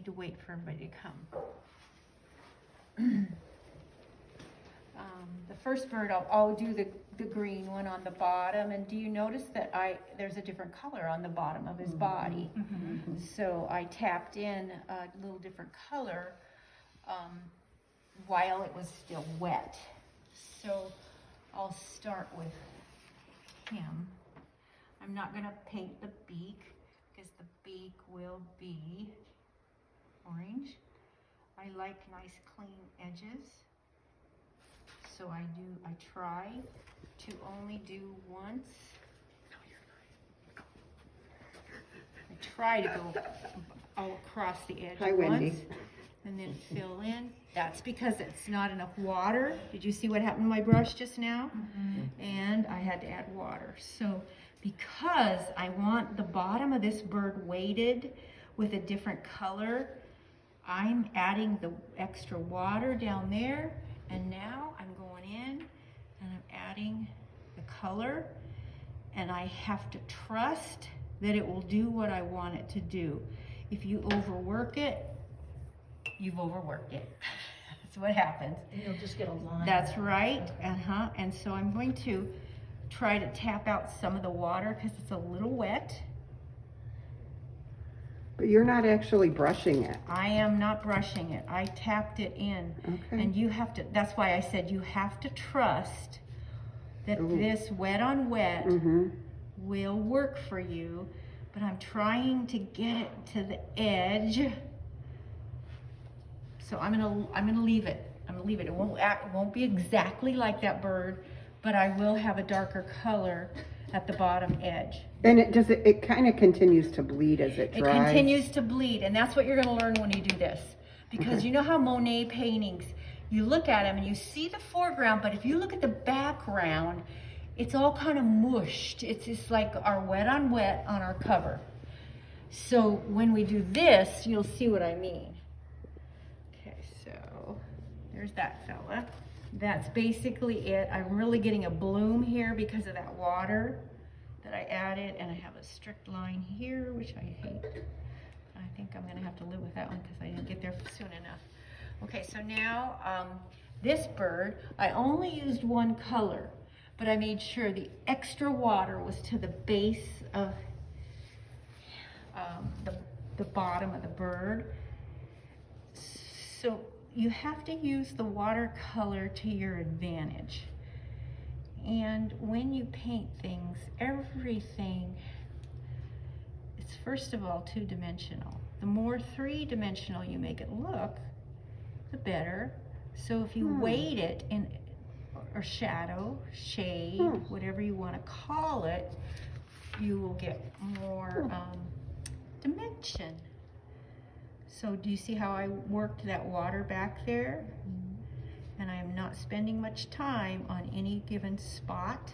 to wait for everybody to come. The first bird, I'll do the green one on the bottom, and do you notice that there's a different color on the bottom of his body? So I tapped in a little different color while it was still wet. So I'll start with him. I'm not going to paint the beak because the beak will be orange. I like nice clean edges. So I try to only do once. I try to go all across the edge Hi, once. Wendy. And then fill in. That's because it's not enough water. Did you see what happened to my brush just now? And I had to add water. So because I want the bottom of this bird weighted with a different color, I'm adding the extra water down there, and now I'm going in and I'm adding the color, and I have to trust that it will do what I want it to do. If you overwork it, you've overworked it. That's what happens. And you'll just get a line. That's right. And so I'm going to try to tap out some of the water because it's a little wet. But you're not actually brushing it. I am not brushing it. I tapped it in. Okay. And you have to, that's why I said you have to trust that this wet on wet will work for you. But I'm trying to get it to the edge. So I'm gonna leave it. I'm gonna leave it. It won't be exactly like that bird, but I will have a darker color at the bottom edge. And it kind of continues to bleed as it dries. It continues to bleed, and that's what you're gonna learn when you do this. Because you know how Monet paintings, you look at them and you see the foreground, but if you look at the background, it's all kind of mushed. It's just like our wet on wet on our cover. So when we do this, you'll see what I mean. Okay, so there's that fella. That's basically it. I'm really getting a bloom here because of that water that I added, and I have a strict line here, which I hate. I think I'm gonna have to live with that one because I didn't get there soon enough. Okay, so now this bird, I only used one color, but I made sure the extra water was to the base of the bottom of the bird. So you have to use the watercolor to your advantage. And when you paint things, everything, it's first of all two-dimensional. The more three-dimensional you make it look, the better. So if you weight it in, or shadow, shade, whatever you want to call it, you will get more dimension. So do you see how I worked that water back there? And I am not spending much time on any given spot.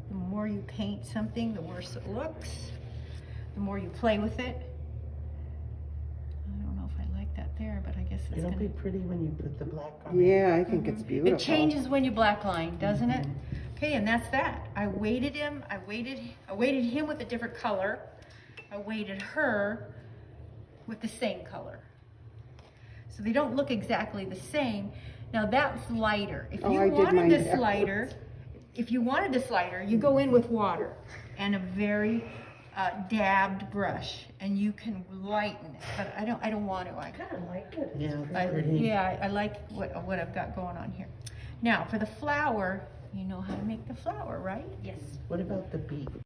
The more you paint something, the worse it looks. The more you play with it. I don't know if I like that there, but I guess it's It'll gonna be pretty when you put the black on it. Yeah, I think it's beautiful. It changes when you blackline, doesn't it? Okay, and that's that. I weighted him. I weighted him with a different color. I weighted her with the same color. So they don't look exactly the same. Now that's lighter. If you wanted this lighter, you go in with water and a very dabbed brush, and you can lighten it. But I don't want to. I kind of like it. Yeah, I like what I've got going on here. Now for the flower, you know how to make the flower, right? Yes. What about the beak?